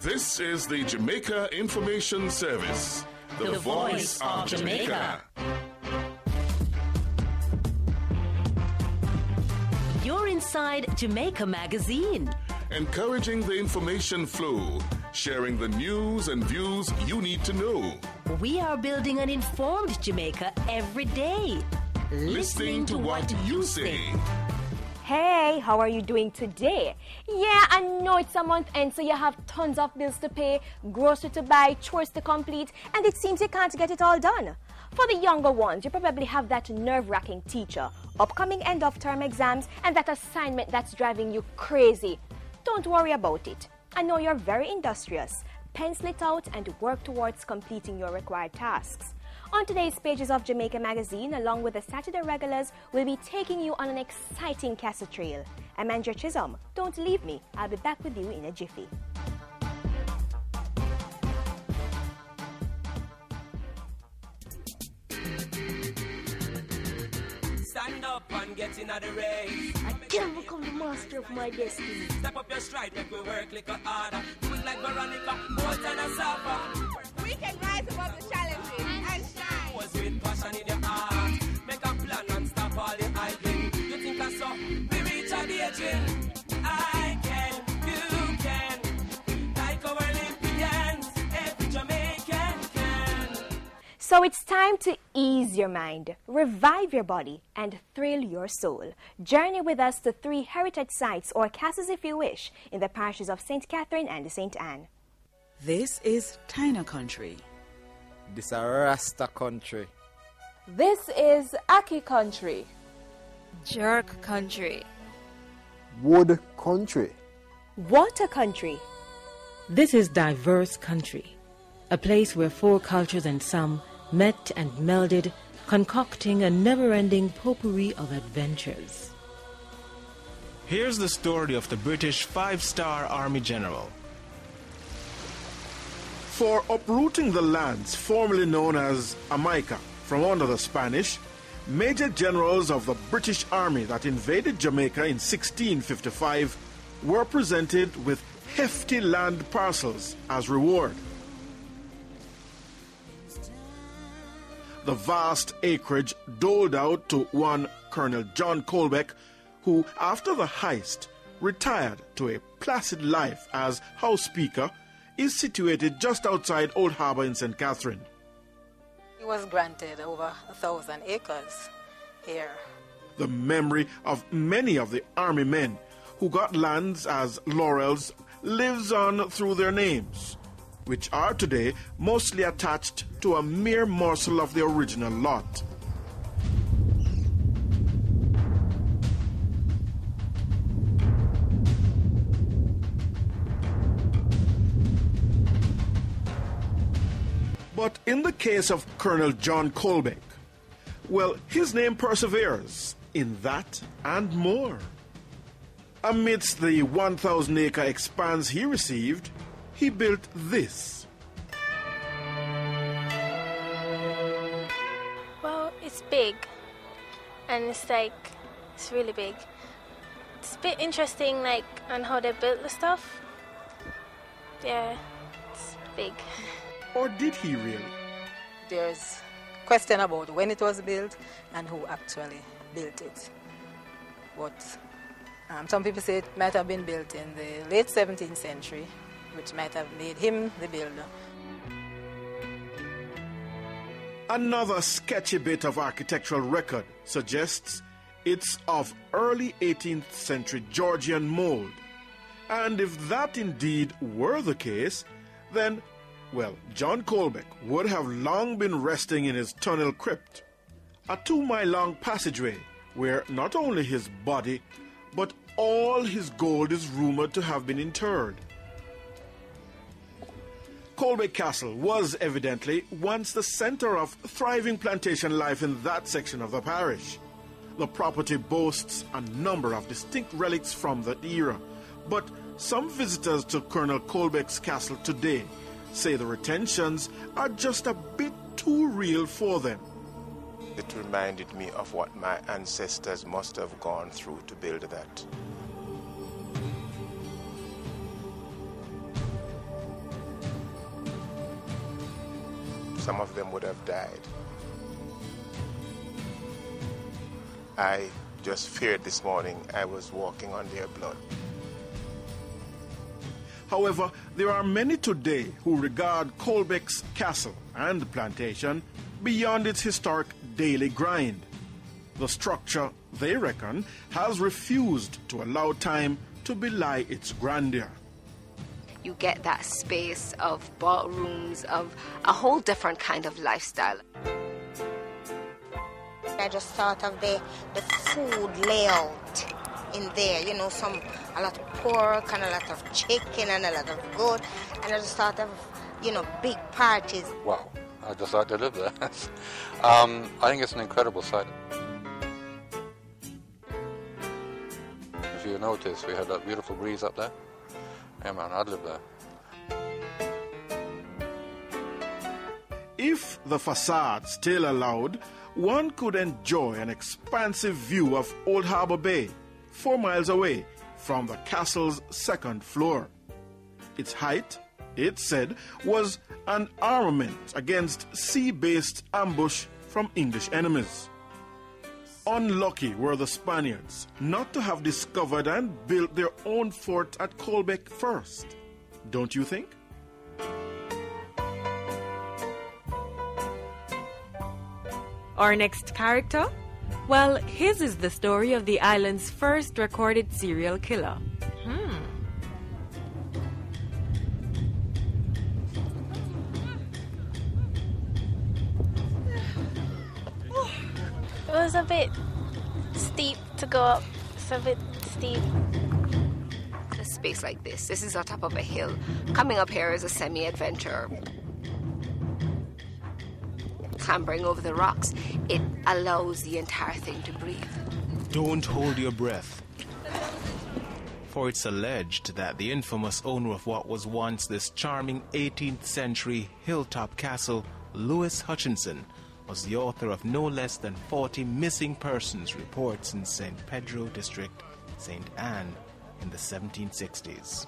This is the Jamaica Information Service, the voice of Jamaica. You're inside Jamaica Magazine. Encouraging the information flow, sharing the news and views you need to know. We are building an informed Jamaica every day. Listening to what you say. Hey, how are you doing today? Yeah, I know it's a month end, so you have tons of bills to pay, groceries to buy, chores to complete, and it seems you can't get it all done. For the younger ones, you probably have that nerve-wracking teacher, upcoming end-of-term exams, and that assignment that's driving you crazy. Don't worry about it. I know you're very industrious. Pencil it out and work towards completing your required tasks. On today's pages of Jamaica Magazine, along with the Saturday regulars, we'll be taking you on an exciting castle trail. I'm Andrea Chisholm. Don't leave me. I'll be back with you in a jiffy. Stand up and get in the race. I can become the master of my destiny. Step up your stride, make we work like a harder. Do it like Veronica, more than a supper. We can rise above the challenges and shine. Was with passion in your heart. Make a plan and stop all the idling. You think I saw? We reach a the edging. I can, you can. Like our Olympians, every Jamaican can. So it's time to ease your mind, revive your body, and thrill your soul. Journey with us to 3 heritage sites, or castles if you wish, in the parishes of St. Catherine and St. Anne. This is Taina country. This is Rasta country. This is Aki country. Jerk country. Wood country. Water country. This is diverse country, a place where 4 cultures and some met and melded, concocting a never-ending potpourri of adventures. Here's the story of the British 5-star Army General. For uprooting the lands formerly known as Jamaica from under the Spanish, major generals of the British Army that invaded Jamaica in 1655 were presented with hefty land parcels as reward. The vast acreage doled out to one Colonel John Colbeck, who, after the heist, retired to a placid life as House Speaker, is situated just outside Old Harbour in St. Catherine. He was granted over 1,000 acres here. The memory of many of the army men who got lands as laurels lives on through their names, which are today mostly attached to a mere morsel of the original lot. But in the case of Colonel John Colbeck, well, his name perseveres in that and more. Amidst the 1,000-acre expanse he received, he built this. Well, it's big, and it's really big. It's a bit interesting, on how they built the stuff. Yeah, it's big. Or did he really? There's question about when it was built and who actually built it. But some people say it might have been built in the late 17th century, which might have made him the builder. Another sketchy bit of architectural record suggests it's of early 18th century Georgian mold. And if that indeed were the case, then, well, John Colbeck would have long been resting in his tunnel crypt, a 2-mile-long passageway where not only his body, but all his gold is rumored to have been interred. Colbeck Castle was evidently once the center of thriving plantation life in that section of the parish. The property boasts a number of distinct relics from that era, but some visitors to Colonel Colbeck's castle today say the retentions are just a bit too real for them. It reminded me of what my ancestors must have gone through to build that. some of them would have died. I just feared this morning I was walking on their blood. However, there are many today who regard Colbeck's castle and plantation beyond its historic daily grind. The structure, they reckon, has refused to allow time to belie its grandeur. You get that space of ballrooms, of a whole different kind of lifestyle. I just thought of the food layout in there, you know, a lot of pork and a lot of chicken and a lot of goat, and I just thought of, you know, big parties. Wow, I just like to live there. I think it's an incredible site. If you notice, we had that beautiful breeze up there. Yeah, man, I'd live there. If the facade still allowed, one could enjoy an expansive view of Old Harbour Bay, 4 miles away from the castle's second floor. Its height, it said, was an armament against sea-based ambush from English enemies. Unlucky were the Spaniards not to have discovered and built their own fort at Colbeck first. Don't you think? Our next character? Well, his is the story of the island's first recorded serial killer. It was a bit steep to go up. It's a bit steep. A space like this is on top of a hill. Coming up here is a semi-adventure. Clambering over the rocks, it allows the entire thing to breathe. Don't hold your breath. For it's alleged that the infamous owner of what was once this charming 18th century hilltop castle, Louis Hutchinson, was the author of no less than 40 missing persons reports in St. Pedro District, St. Anne, in the 1760s.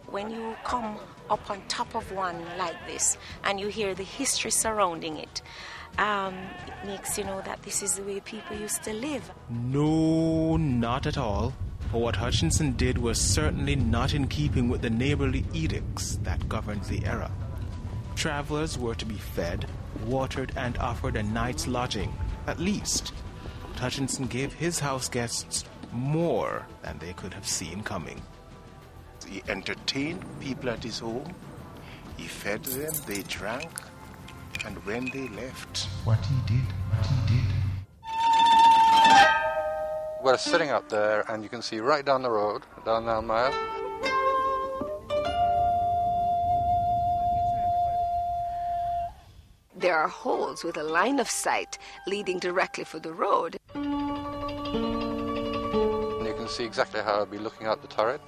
When you come up on top of one like this and you hear the history surrounding it, it makes you know that this is the way people used to live. No, not at all. For what Hutchinson did was certainly not in keeping with the neighborly edicts that governed the era. Travelers were to be fed, watered, and offered a night's lodging, at least. But Hutchinson gave his house guests more than they could have seen coming. He entertained people at his home. He fed them, they drank, and when they left... What he did. We're sitting up there and you can see right down the road, down that mile. There are holes with a line of sight leading directly for the road. And you can see exactly how I'd be looking out the turret,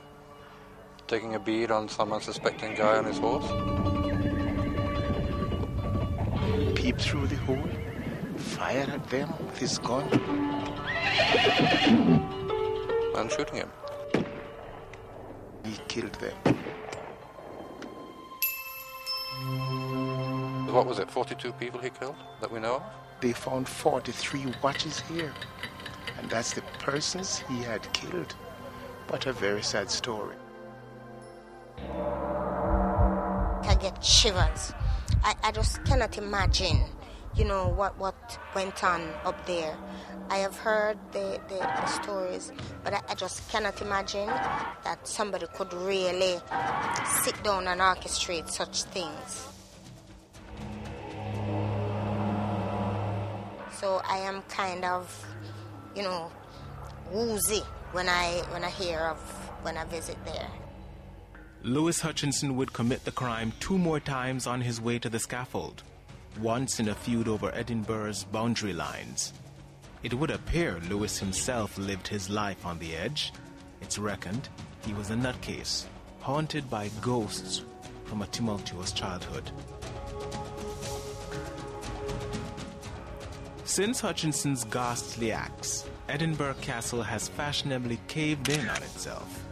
taking a bead on some unsuspecting guy on his horse. Peep through the hole, fire at them with his gun. And shooting him. He killed them. What was it, 42 people he killed that we know of? They found 43 watches here. And that's the persons he had killed. What a very sad story. I get shivers. I just cannot imagine, you know, what went on up there. I have heard the stories, but I just cannot imagine that somebody could really sit down and orchestrate such things. So I am kind of, you know, woozy when I visit there. Louis Hutchinson would commit the crime 2 more times on his way to the scaffold, once in a feud over Edinburgh's boundary lines. It would appear Louis himself lived his life on the edge. It's reckoned he was a nutcase, haunted by ghosts from a tumultuous childhood. Since Hutchinson's ghastly acts, Edinburgh Castle has fashionably caved in on itself.